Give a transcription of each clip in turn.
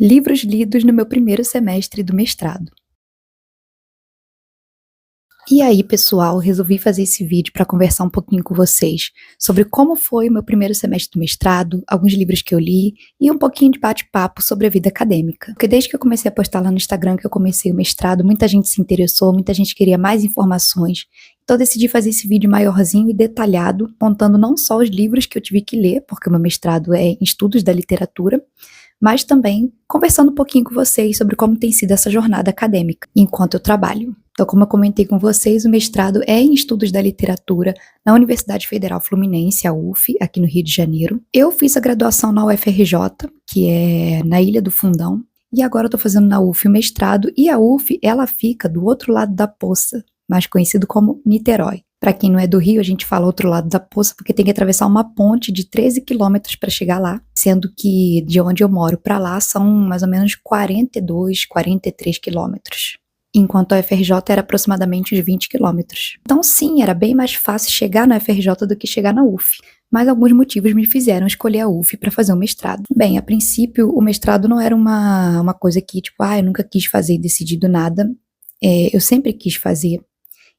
Livros lidos no meu primeiro semestre do mestrado. E aí, pessoal, resolvi fazer esse vídeo para conversar um pouquinho com vocês sobre como foi o meu primeiro semestre do mestrado, alguns livros que eu li e um pouquinho de bate-papo sobre a vida acadêmica. Porque desde que eu comecei a postar lá no Instagram que eu comecei o mestrado, muita gente se interessou, muita gente queria mais informações. Então eu decidi fazer esse vídeo maiorzinho e detalhado, contando não só os livros que eu tive que ler, porque o meu mestrado é em estudos da literatura, mas também conversando um pouquinho com vocês sobre como tem sido essa jornada acadêmica enquanto eu trabalho. Então, como eu comentei com vocês, o mestrado é em Estudos da Literatura na Universidade Federal Fluminense, a UF, aqui no Rio de Janeiro. Eu fiz a graduação na UFRJ, que é na Ilha do Fundão, e agora eu estou fazendo na UF o mestrado, e a UF, ela fica do outro lado da poça, mais conhecido como Niterói. Para quem não é do Rio, a gente fala outro lado da poça porque tem que atravessar uma ponte de 13 quilômetros para chegar lá, sendo que de onde eu moro para lá são mais ou menos 42, 43 quilômetros, enquanto a UFRJ era aproximadamente uns 20 quilômetros. Então sim, era bem mais fácil chegar na UFRJ do que chegar na UF, mas alguns motivos me fizeram escolher a UF para fazer o mestrado. Bem, a princípio, o mestrado não era uma coisa que, tipo, eu nunca quis fazer e decidi do nada. Eu sempre quis fazer.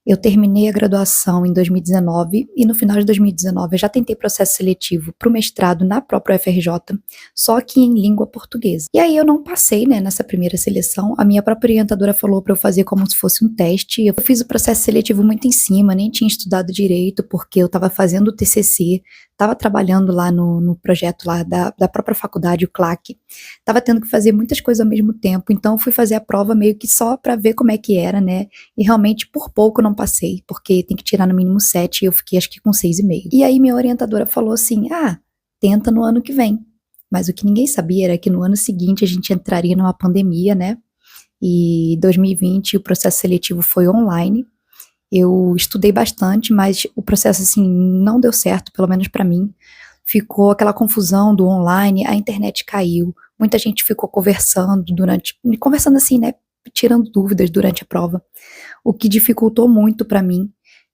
Eu terminei a graduação em 2019 e no final de 2019 eu já tentei processo seletivo para o mestrado na própria UFRJ, só que em língua portuguesa. E aí eu não passei, nessa primeira seleção. A minha própria orientadora falou para eu fazer como se fosse um teste. Eu fiz o processo seletivo muito em cima, nem tinha estudado direito porque eu estava fazendo o TCC, estava trabalhando lá no projeto lá da própria faculdade, o CLAC. Estava tendo que fazer muitas coisas ao mesmo tempo, então fui fazer a prova meio que só para ver como é que era, e realmente por pouco não passei, porque tem que tirar no mínimo 7 e eu fiquei acho que com 6,5. E aí minha orientadora falou assim, tenta no ano que vem. Mas o que ninguém sabia era que no ano seguinte a gente entraria numa pandemia, e 2020 o processo seletivo foi online. Eu estudei bastante, mas o processo, assim, não deu certo, pelo menos para mim. Ficou aquela confusão do online, a internet caiu, muita gente ficou conversando assim, tirando dúvidas durante a prova, o que dificultou muito para mim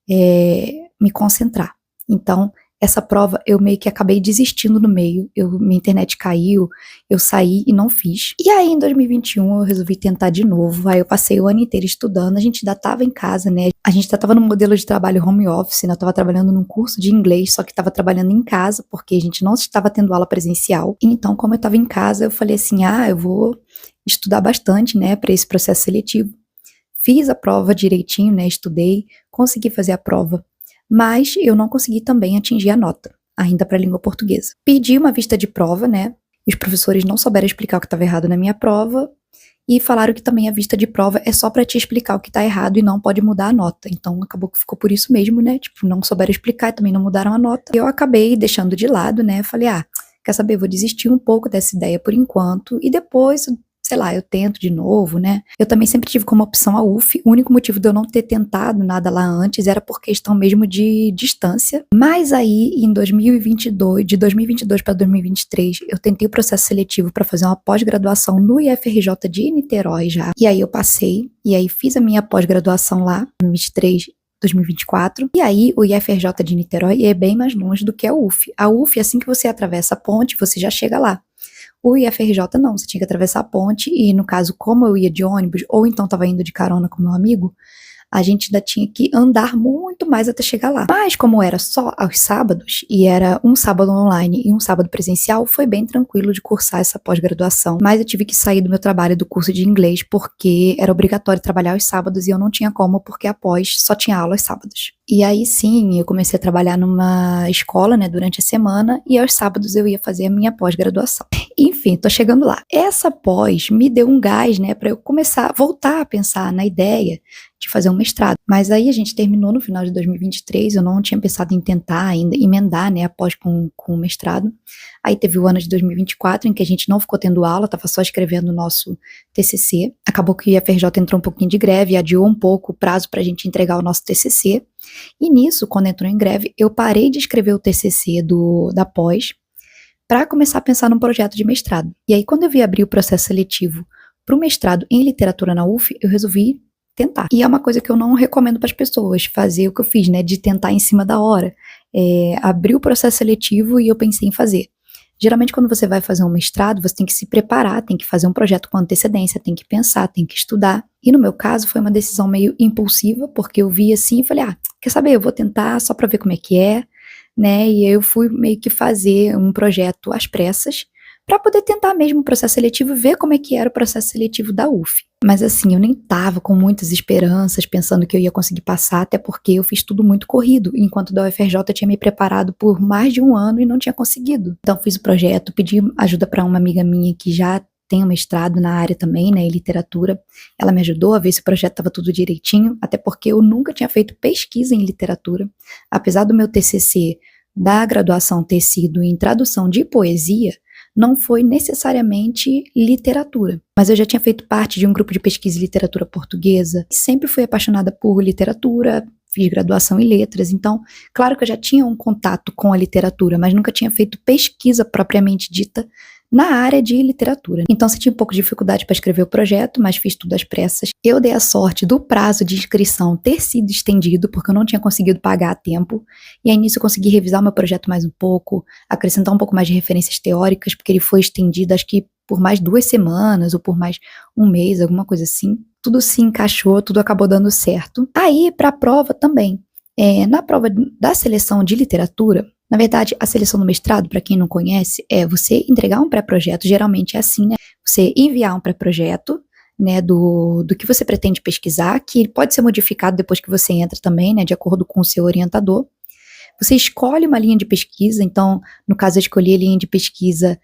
me concentrar. Então, essa prova eu meio que acabei desistindo no meio, minha internet caiu, eu saí e não fiz. E aí em 2021 eu resolvi tentar de novo, aí eu passei o ano inteiro estudando, a gente ainda estava em casa, a gente ainda estava no modelo de trabalho home office, eu estava trabalhando num curso de inglês, só que estava trabalhando em casa, porque a gente não estava tendo aula presencial. Então, como eu estava em casa, eu falei assim, eu vou estudar bastante, para esse processo seletivo. Fiz a prova direitinho, estudei, consegui fazer a prova, mas eu não consegui também atingir a nota, ainda para a língua portuguesa. Pedi uma vista de prova, os professores não souberam explicar o que estava errado na minha prova, e falaram que também a vista de prova é só para te explicar o que está errado e não pode mudar a nota. Então acabou que ficou por isso mesmo, não souberam explicar e também não mudaram a nota. Eu acabei deixando de lado, falei, quer saber, vou desistir um pouco dessa ideia por enquanto, e depois, sei lá, eu tento de novo, Eu também sempre tive como opção a UF, o único motivo de eu não ter tentado nada lá antes era por questão mesmo de distância. Mas aí, em 2022, de 2022 para 2023, eu tentei o processo seletivo para fazer uma pós-graduação no IFRJ de Niterói já. E aí eu passei, e aí fiz a minha pós-graduação lá, em 2023, 2024, e aí o IFRJ de Niterói é bem mais longe do que a UF. A UF, assim que você atravessa a ponte, você já chega lá. O IFRJ não, você tinha que atravessar a ponte e, no caso, como eu ia de ônibus, ou então estava indo de carona com meu amigo, a gente ainda tinha que andar muito mais até chegar lá. Mas como era só aos sábados, e era um sábado online e um sábado presencial, foi bem tranquilo de cursar essa pós-graduação. Mas eu tive que sair do meu trabalho do curso de inglês porque era obrigatório trabalhar aos sábados e eu não tinha como porque a pós só tinha aula aos sábados. E aí sim, eu comecei a trabalhar numa escola, durante a semana, e aos sábados eu ia fazer a minha pós-graduação. Enfim, tô chegando lá. Essa pós me deu um gás, para eu começar, voltar a pensar na ideia de fazer um mestrado. Mas aí a gente terminou no final de 2023, eu não tinha pensado em tentar ainda emendar, a pós com o mestrado. Aí teve o ano de 2024, em que a gente não ficou tendo aula, tava só escrevendo o nosso TCC. Acabou que o IFRJ entrou um pouquinho de greve e adiou um pouco o prazo pra gente entregar o nosso TCC. E nisso, quando entrou em greve, eu parei de escrever o TCC da pós para começar a pensar num projeto de mestrado. E aí, quando eu vi abrir o processo seletivo para o mestrado em literatura na UF, eu resolvi tentar. E é uma coisa que eu não recomendo para as pessoas, fazer o que eu fiz, de tentar em cima da hora. Abrir o processo seletivo e eu pensei em fazer. Geralmente, quando você vai fazer um mestrado, você tem que se preparar, tem que fazer um projeto com antecedência, tem que pensar, tem que estudar. E no meu caso, foi uma decisão meio impulsiva, porque eu vi assim e falei, quer saber, eu vou tentar só pra ver como é que é, né? E aí eu fui meio que fazer um projeto às pressas, para poder tentar mesmo o processo seletivo e ver como é que era o processo seletivo da UF. Mas assim, eu nem tava com muitas esperanças, pensando que eu ia conseguir passar, até porque eu fiz tudo muito corrido, enquanto da UFRJ eu tinha me preparado por mais de um ano e não tinha conseguido. Então fiz o projeto, pedi ajuda para uma amiga minha que já tem um mestrado na área também, né, em literatura. Ela me ajudou a ver se o projeto estava tudo direitinho, até porque eu nunca tinha feito pesquisa em literatura. Apesar do meu TCC da graduação ter sido em tradução de poesia, não foi necessariamente literatura, mas eu já tinha feito parte de um grupo de pesquisa em literatura portuguesa, sempre fui apaixonada por literatura, fiz graduação em letras, então, claro que eu já tinha um contato com a literatura, mas nunca tinha feito pesquisa propriamente dita na área de literatura. Então, você tinha um pouco de dificuldade para escrever o projeto, mas fiz tudo às pressas. Eu dei a sorte do prazo de inscrição ter sido estendido, porque eu não tinha conseguido pagar a tempo, e aí nisso eu consegui revisar o meu projeto mais um pouco, acrescentar um pouco mais de referências teóricas, porque ele foi estendido, acho que por mais 2 semanas, ou por mais um mês, alguma coisa assim. Tudo se encaixou, tudo acabou dando certo. Aí, para a prova também. Na prova da seleção de literatura, na verdade, a seleção do mestrado, para quem não conhece, é você entregar um pré-projeto, geralmente é assim, né? Você enviar um pré-projeto, né, do que você pretende pesquisar, que pode ser modificado depois que você entra também, né, de acordo com o seu orientador. Você escolhe uma linha de pesquisa, então, no caso, eu escolhi a linha de pesquisa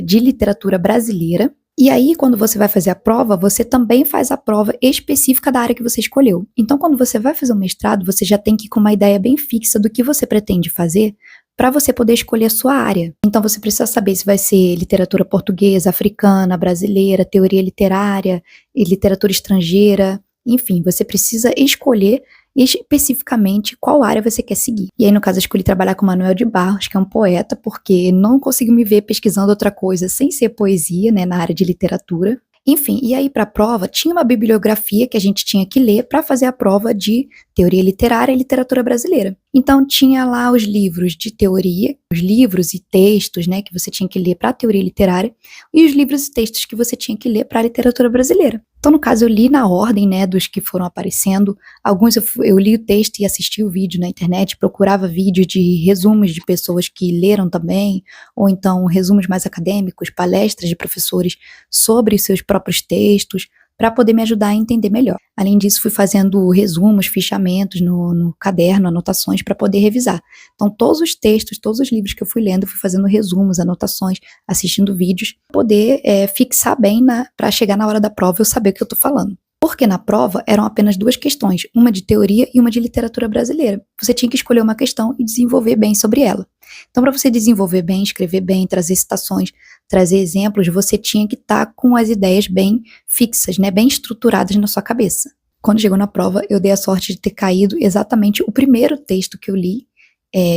de literatura brasileira. E aí, quando você vai fazer a prova, você também faz a prova específica da área que você escolheu. Então, quando você vai fazer um mestrado, você já tem que ir com uma ideia bem fixa do que você pretende fazer para você poder escolher a sua área. Então, você precisa saber se vai ser literatura portuguesa, africana, brasileira, teoria literária, e literatura estrangeira. Enfim, você precisa escolher especificamente qual área você quer seguir. E aí, no caso, eu escolhi trabalhar com Manuel de Barros, que é um poeta, porque não consigo me ver pesquisando outra coisa sem ser poesia, né, na área de literatura. Enfim, e aí para a prova tinha uma bibliografia que a gente tinha que ler para fazer a prova de teoria literária e literatura brasileira. Então tinha lá os livros de teoria, os livros e textos, né, que você tinha que ler para a teoria literária e os livros e textos que você tinha que ler para a literatura brasileira. Então, no caso, eu li na ordem, né, dos que foram aparecendo. Alguns eu li o texto e assisti o vídeo na internet, procurava vídeo de resumos de pessoas que leram também, ou então resumos mais acadêmicos, palestras de professores sobre os seus próprios textos, para poder me ajudar a entender melhor. Além disso, fui fazendo resumos, fichamentos no caderno, anotações para poder revisar. Então, todos os textos, todos os livros que eu fui lendo, eu fui fazendo resumos, anotações, assistindo vídeos, poder fixar bem para chegar na hora da prova eu saber o que eu estou falando. Porque na prova eram apenas 2 questões, uma de teoria e uma de literatura brasileira. Você tinha que escolher uma questão e desenvolver bem sobre ela. Então, para você desenvolver bem, escrever bem, trazer citações, trazer exemplos, você tinha que estar com as ideias bem fixas, né, bem estruturadas na sua cabeça. Quando chegou na prova, eu dei a sorte de ter caído exatamente o primeiro texto que eu li,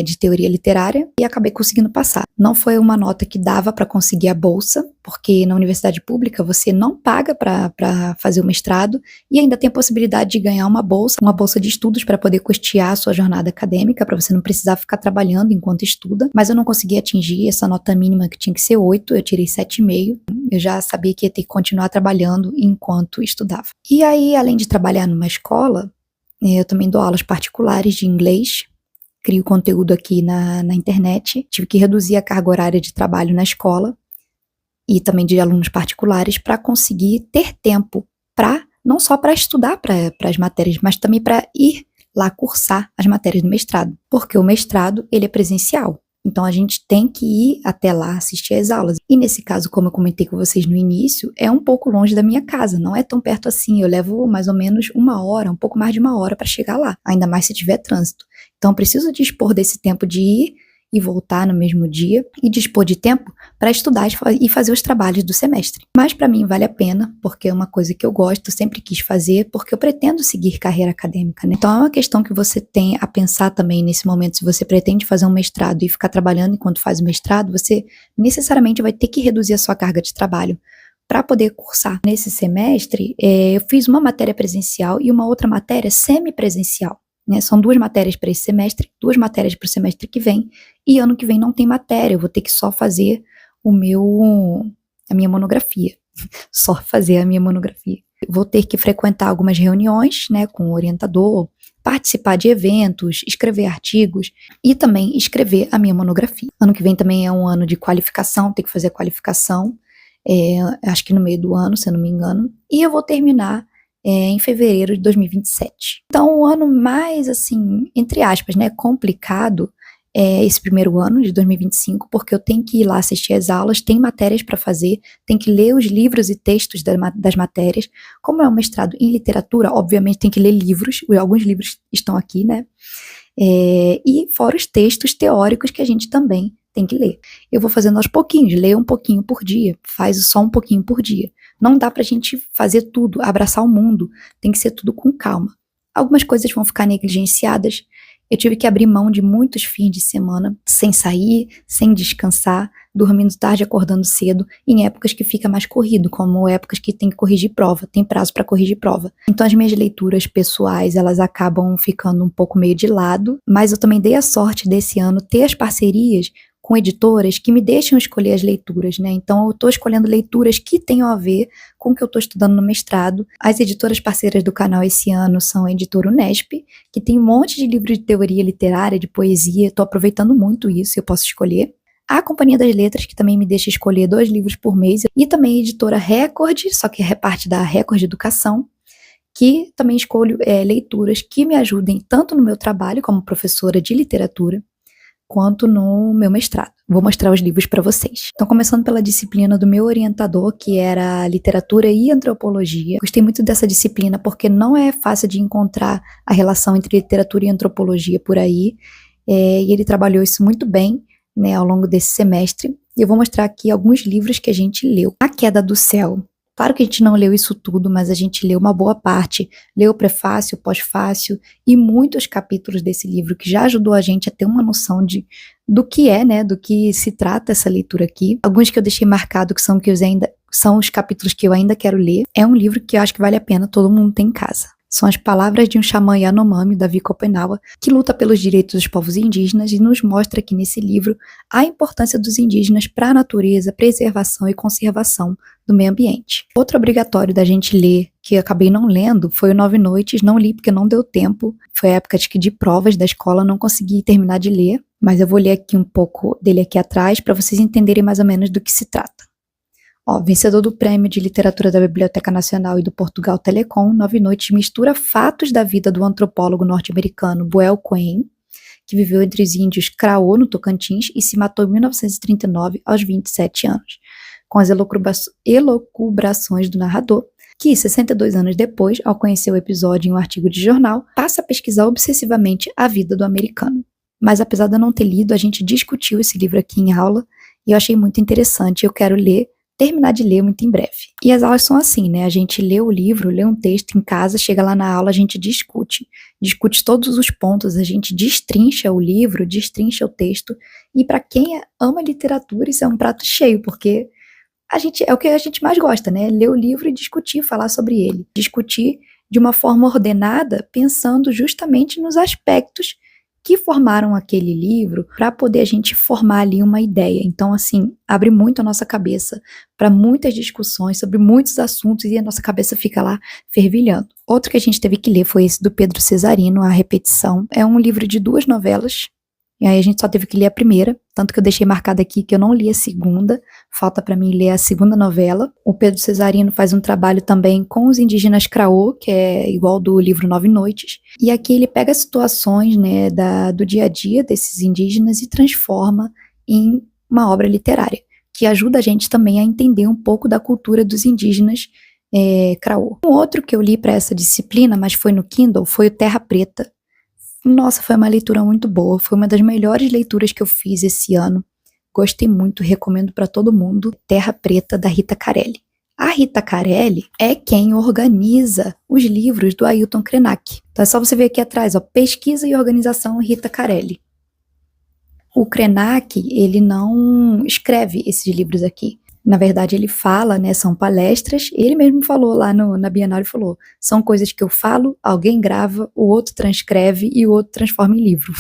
de teoria literária, e acabei conseguindo passar. Não foi uma nota que dava para conseguir a bolsa, porque na universidade pública você não paga para fazer o mestrado e ainda tem a possibilidade de ganhar uma bolsa de estudos para poder custear a sua jornada acadêmica, para você não precisar ficar trabalhando enquanto estuda, mas eu não consegui atingir essa nota mínima que tinha que ser 8, eu tirei 7,5, eu já sabia que ia ter que continuar trabalhando enquanto estudava. E aí, além de trabalhar numa escola, eu também dou aulas particulares de inglês, crio conteúdo aqui na internet, tive que reduzir a carga horária de trabalho na escola e também de alunos particulares para conseguir ter tempo não só para estudar para as matérias, mas também para ir lá cursar as matérias do mestrado, porque o mestrado ele é presencial. Então, a gente tem que ir até lá assistir às aulas. E nesse caso, como eu comentei com vocês no início, é um pouco longe da minha casa, não é tão perto assim. Eu levo mais ou menos 1 hora, um pouco mais de 1 hora para chegar lá, ainda mais se tiver trânsito. Então, eu preciso dispor desse tempo de ir e voltar no mesmo dia e dispor de tempo para estudar e fazer os trabalhos do semestre. Mas para mim vale a pena, porque é uma coisa que eu gosto, sempre quis fazer, porque eu pretendo seguir carreira acadêmica, né? Então é uma questão que você tem a pensar também nesse momento. Se você pretende fazer um mestrado e ficar trabalhando enquanto faz o mestrado, você necessariamente vai ter que reduzir a sua carga de trabalho para poder cursar. Nesse semestre, eu fiz uma matéria presencial e uma outra matéria semipresencial. né? São 2 matérias para esse semestre, 2 matérias para o semestre que vem, e ano que vem não tem matéria, eu vou ter que só fazer a minha monografia. Só fazer a minha monografia. Vou ter que frequentar algumas reuniões, né, com o orientador, participar de eventos, escrever artigos e também escrever a minha monografia. Ano que vem também é um ano de qualificação, tem que fazer a qualificação, acho que no meio do ano, se eu não me engano, e eu vou terminar em fevereiro de 2027. Então, o ano mais, assim, entre aspas, né, complicado é esse primeiro ano de 2025, porque eu tenho que ir lá assistir às aulas, tem matérias para fazer, tem que ler os livros e textos das matérias. Como é um mestrado em literatura, obviamente tem que ler livros, alguns livros estão aqui, né? E fora os textos teóricos que a gente também tem que ler. Eu vou fazendo aos pouquinhos, leio um pouquinho por dia, faz só um pouquinho por dia. Não dá pra gente fazer tudo, abraçar o mundo, tem que ser tudo com calma. Algumas coisas vão ficar negligenciadas. Eu tive que abrir mão de muitos fins de semana, sem sair, sem descansar, dormindo tarde, acordando cedo, em épocas que fica mais corrido, como épocas que tem que corrigir prova, tem prazo para corrigir prova. Então as minhas leituras pessoais, elas acabam ficando um pouco meio de lado, mas eu também dei a sorte desse ano ter as parcerias com editoras que me deixam escolher as leituras, né? Então eu estou escolhendo leituras que tenham a ver com o que eu estou estudando no mestrado. As editoras parceiras do canal esse ano são a editora Unesp, que tem um monte de livros de teoria literária, de poesia, estou aproveitando muito isso, eu posso escolher. A Companhia das Letras, que também me deixa escolher 2 livros por mês, e também a editora Record, só que é parte da Record Educação, que também escolho leituras que me ajudem tanto no meu trabalho como professora de literatura, quanto no meu mestrado. Vou mostrar os livros para vocês. Então, começando pela disciplina do meu orientador, que era literatura e antropologia. Gostei muito dessa disciplina porque não é fácil de encontrar a relação entre literatura e antropologia por aí, e ele trabalhou isso muito bem, né, ao longo desse semestre. E eu vou mostrar aqui alguns livros que a gente leu. A Queda do Céu. Claro que a gente não leu isso tudo, mas a gente leu uma boa parte, leu o prefácio, o pós-fácio e muitos capítulos desse livro, que já ajudou a gente a ter uma noção do que é, né, do que se trata essa leitura aqui. Alguns que eu deixei marcado, que são os capítulos que eu ainda quero ler. É um livro que eu acho que vale a pena todo mundo ter em casa. São as palavras de um xamã Yanomami, Davi Kopenawa, que luta pelos direitos dos povos indígenas e nos mostra aqui nesse livro a importância dos indígenas para a natureza, preservação e conservação do meio ambiente. Outro obrigatório da gente ler, que eu acabei não lendo, foi o 9 Noites. Não li porque não deu tempo. Foi a época de provas da escola, não consegui terminar de ler, mas eu vou ler aqui um pouco dele aqui atrás para vocês entenderem mais ou menos do que se trata. Vencedor do Prêmio de Literatura da Biblioteca Nacional e do Portugal Telecom, 9 Noites mistura fatos da vida do antropólogo norte-americano Buell Quinn, que viveu entre os índios Craô, no Tocantins, e se matou em 1939, aos 27 anos, com as elucubrações do narrador, que, 62 anos depois, ao conhecer o episódio em um artigo de jornal, passa a pesquisar obsessivamente a vida do americano. Mas apesar de eu não ter lido, a gente discutiu esse livro aqui em aula, e eu achei muito interessante, eu quero terminar de ler muito em breve. E as aulas são assim, né? A gente lê o livro, lê um texto em casa, chega lá na aula, a gente discute todos os pontos, a gente destrincha o livro, destrincha o texto, e para quem ama literatura, isso é um prato cheio, porque é o que a gente mais gosta, né? Ler o livro e discutir, falar sobre ele. Discutir de uma forma ordenada, pensando justamente nos aspectos que formaram aquele livro, para poder a gente formar ali uma ideia. Então, assim, abre muito a nossa cabeça para muitas discussões sobre muitos assuntos e a nossa cabeça fica lá fervilhando. Outro que a gente teve que ler foi esse do Pedro Cesarino, A Repetição. É um livro de 2 novelas, e aí a gente só teve que ler a primeira, tanto que eu deixei marcado aqui que eu não li a segunda, falta para mim ler a segunda novela. O Pedro Cesarino faz um trabalho também com os indígenas Craô, que é igual do livro 9 Noites, e aqui ele pega situações, né, do dia a dia desses indígenas e transforma em uma obra literária, que ajuda a gente também a entender um pouco da cultura dos indígenas Craô. Um outro que eu li para essa disciplina, mas foi no Kindle, foi o Terra Preta. Nossa, foi uma leitura muito boa, foi uma das melhores leituras que eu fiz esse ano. Gostei muito, recomendo para todo mundo. Terra Preta, da Rita Carelli. A Rita Carelli é quem organiza os livros do Ailton Krenak. Então é só você ver aqui atrás, Pesquisa e Organização Rita Carelli. O Krenak, ele não escreve esses livros aqui. Na verdade, ele fala, né, são palestras, ele mesmo falou lá na Bienal, ele falou, são coisas que eu falo, alguém grava, o outro transcreve e o outro transforma em livro.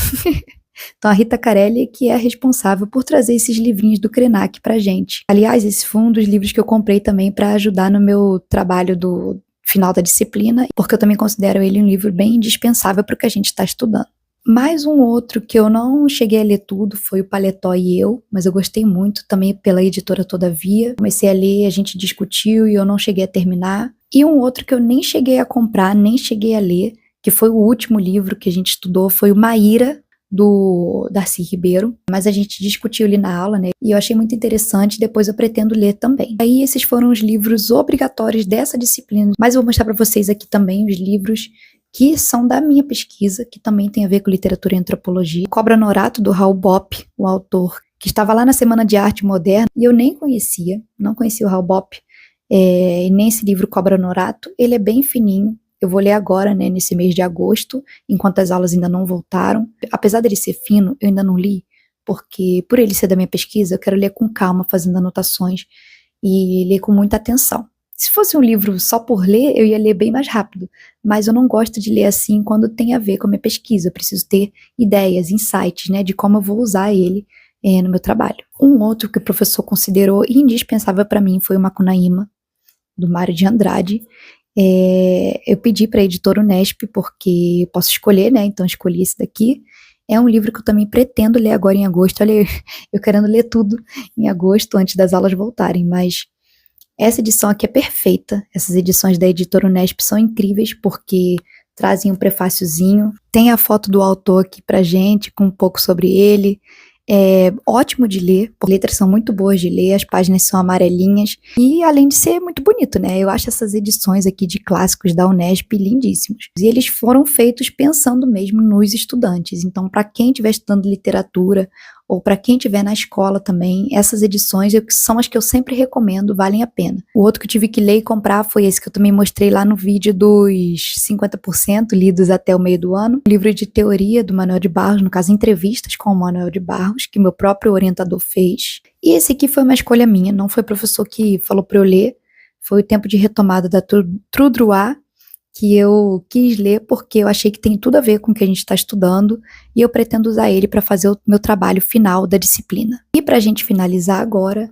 Então a Rita Carelli que é a responsável por trazer esses livrinhos do Krenak pra gente. Aliás, esse foi um dos livros que eu comprei também para ajudar no meu trabalho do final da disciplina, porque eu também considero ele um livro bem indispensável para o que a gente está estudando. Mais um outro que eu não cheguei a ler tudo foi o Paletó e Eu, mas eu gostei muito, também pela editora Todavia. Comecei a ler, a gente discutiu e eu não cheguei a terminar. E um outro que eu nem cheguei a comprar, nem cheguei a ler, que foi o último livro que a gente estudou, foi o Maíra, do Darcy Ribeiro, mas a gente discutiu ali na aula, né, e eu achei muito interessante, depois eu pretendo ler também. Aí esses foram os livros obrigatórios dessa disciplina, mas eu vou mostrar para vocês aqui também os livros que são da minha pesquisa, que também tem a ver com literatura e antropologia. Cobra Norato, do Raul Bopp, o autor, que estava lá na Semana de Arte Moderna, e eu nem conhecia, não conhecia o Raul Bopp, nem esse livro Cobra Norato, ele é bem fininho. Eu vou ler agora, né, nesse mês de agosto, enquanto as aulas ainda não voltaram. Apesar dele ser fino, eu ainda não li, porque por ele ser da minha pesquisa, eu quero ler com calma, fazendo anotações e ler com muita atenção. Se fosse um livro só por ler, eu ia ler bem mais rápido, mas eu não gosto de ler assim quando tem a ver com a minha pesquisa. Eu preciso ter ideias, insights, né, de como eu vou usar ele no meu trabalho. Um outro que o professor considerou indispensável para mim foi o Macunaíma, do Mário de Andrade. Eu pedi para a editora Unesp, porque eu posso escolher, né? Então escolhi esse daqui. É um livro que eu também pretendo ler agora em agosto. Olha, eu querendo ler tudo em agosto, antes das aulas voltarem, mas essa edição aqui é perfeita. Essas edições da editora Unesp são incríveis, porque trazem um prefáciozinho, tem a foto do autor aqui pra gente, com um pouco sobre ele. É ótimo de ler, as letras são muito boas de ler, as páginas são amarelinhas e além de ser muito bonito, né? Eu acho essas edições aqui de clássicos da Unesp lindíssimos. E eles foram feitos pensando mesmo nos estudantes. Então, para quem estiver estudando literatura ou para quem estiver na escola também, essas edições são as que eu sempre recomendo, valem a pena. O outro que eu tive que ler e comprar foi esse que eu também mostrei lá no vídeo dos 50% lidos até o meio do ano. O livro de teoria do Manuel de Barros, no caso, entrevistas com o Manuel de Barros, que meu próprio orientador fez. E esse aqui foi uma escolha minha, não foi o professor que falou para eu ler, foi o Tempo de Retomada da Trudroit, que eu quis ler porque eu achei que tem tudo a ver com o que a gente está estudando e eu pretendo usar ele para fazer o meu trabalho final da disciplina. E para a gente finalizar agora,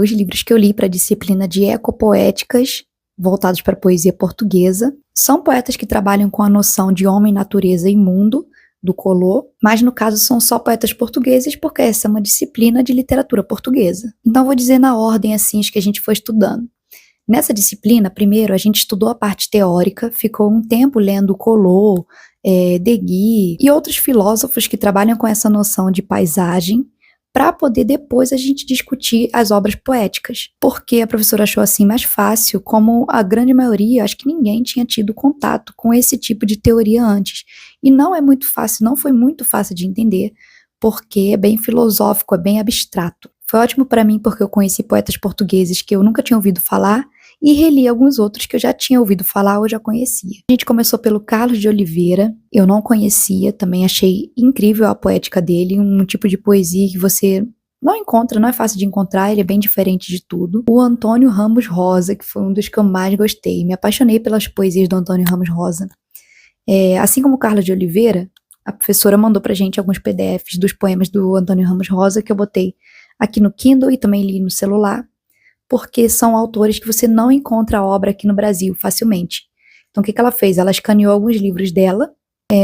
os livros que eu li para a disciplina de ecopoéticas, voltados para a poesia portuguesa, são poetas que trabalham com a noção de homem, natureza e mundo, do Collot, mas no caso são só poetas portugueses porque essa é uma disciplina de literatura portuguesa. Então vou dizer na ordem assim os que a gente foi estudando. Nessa disciplina, primeiro, a gente estudou a parte teórica, ficou um tempo lendo Collot, Deguy e outros filósofos que trabalham com essa noção de paisagem, para poder depois a gente discutir as obras poéticas. Porque a professora achou assim mais fácil, como a grande maioria, acho que ninguém tinha tido contato com esse tipo de teoria antes. E não é muito fácil, não foi muito fácil de entender, porque é bem filosófico, é bem abstrato. Foi ótimo para mim porque eu conheci poetas portugueses que eu nunca tinha ouvido falar e reli alguns outros que eu já tinha ouvido falar ou já conhecia. A gente começou pelo Carlos de Oliveira, eu não conhecia, também achei incrível a poética dele, um tipo de poesia que você não encontra, não é fácil de encontrar, ele é bem diferente de tudo. O Antônio Ramos Rosa, que foi um dos que eu mais gostei, me apaixonei pelas poesias do Antônio Ramos Rosa. Assim como o Carlos de Oliveira, a professora mandou pra gente alguns PDFs dos poemas do Antônio Ramos Rosa, que eu botei aqui no Kindle e também li no celular, porque são autores que você não encontra a obra aqui no Brasil facilmente. Então o que ela fez? Ela escaneou alguns livros dela.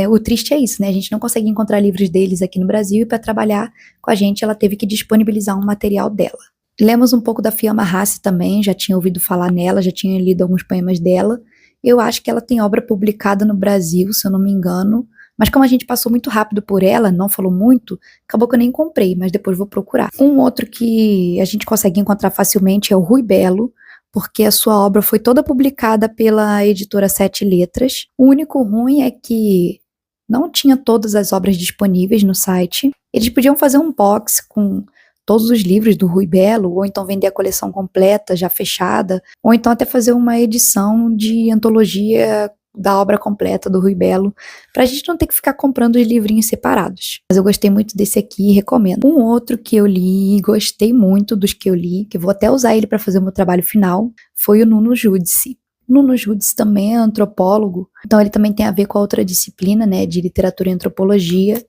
O triste é isso, né? A gente não consegue encontrar livros deles aqui no Brasil e para trabalhar com a gente ela teve que disponibilizar um material dela. Lemos um pouco da Fiamma Rassi também, já tinha ouvido falar nela, já tinha lido alguns poemas dela. Eu acho que ela tem obra publicada no Brasil, se eu não me engano, mas como a gente passou muito rápido por ela, não falou muito, acabou que eu nem comprei, mas depois vou procurar. Um outro que a gente consegue encontrar facilmente é o Rui Belo, porque a sua obra foi toda publicada pela editora Sete Letras. O único ruim é que não tinha todas as obras disponíveis no site. Eles podiam fazer um box com todos os livros do Rui Belo, ou então vender a coleção completa, já fechada, ou então até fazer uma edição de antologia da obra completa do Rui Belo, pra gente não ter que ficar comprando os livrinhos separados. Mas eu gostei muito desse aqui e recomendo. Um outro que eu li e gostei muito dos que eu li, que eu vou até usar ele para fazer o meu trabalho final, foi o Nuno Giudice. Nuno Giudice também é antropólogo, então ele também tem a ver com a outra disciplina, né, de literatura e antropologia,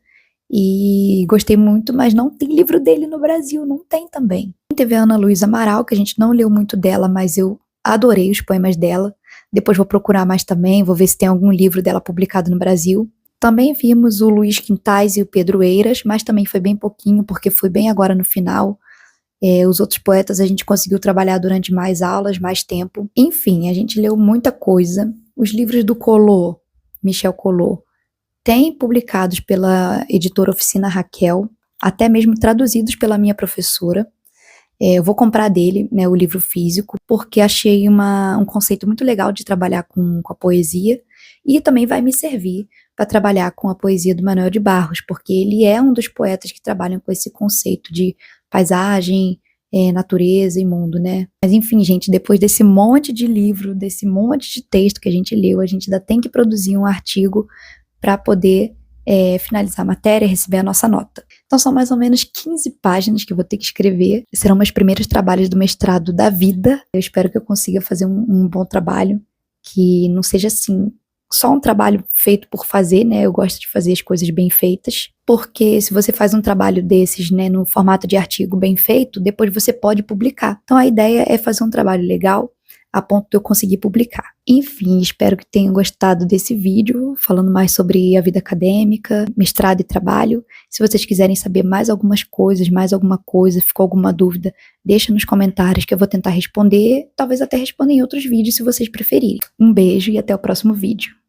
e gostei muito, mas não tem livro dele no Brasil, não tem também. Teve a Ana Luísa Amaral, que a gente não leu muito dela, mas eu adorei os poemas dela. Depois vou procurar mais também, vou ver se tem algum livro dela publicado no Brasil. Também vimos o Luiz Quintais e o Pedro Eiras, mas também foi bem pouquinho, porque foi bem agora no final. Os outros poetas a gente conseguiu trabalhar durante mais aulas, mais tempo. Enfim, a gente leu muita coisa. Os livros do Collot, Michel Collot, tem publicados pela editora Oficina Raquel, até mesmo traduzidos pela minha professora. Eu vou comprar dele, né, o livro físico, porque achei um conceito muito legal de trabalhar com a poesia, e também vai me servir para trabalhar com a poesia do Manuel de Barros, porque ele é um dos poetas que trabalham com esse conceito de paisagem, natureza e mundo, né? Mas enfim, gente, depois desse monte de livro, desse monte de texto que a gente leu, a gente ainda tem que produzir um artigo para poder finalizar a matéria e receber a nossa nota. Então são mais ou menos 15 páginas que eu vou ter que escrever. Serão meus primeiros trabalhos do mestrado da vida. Eu espero que eu consiga fazer um bom trabalho, que não seja assim, só um trabalho feito por fazer, né? Eu gosto de fazer as coisas bem feitas, porque se você faz um trabalho desses, né, no formato de artigo bem feito, depois você pode publicar. Então a ideia é fazer um trabalho legal, a ponto de eu conseguir publicar. Enfim, espero que tenham gostado desse vídeo, falando mais sobre a vida acadêmica, mestrado e trabalho. Se vocês quiserem saber mais algumas coisas, mais alguma coisa, ficou alguma dúvida, deixa nos comentários que eu vou tentar responder, talvez até responder em outros vídeos se vocês preferirem. Um beijo e até o próximo vídeo.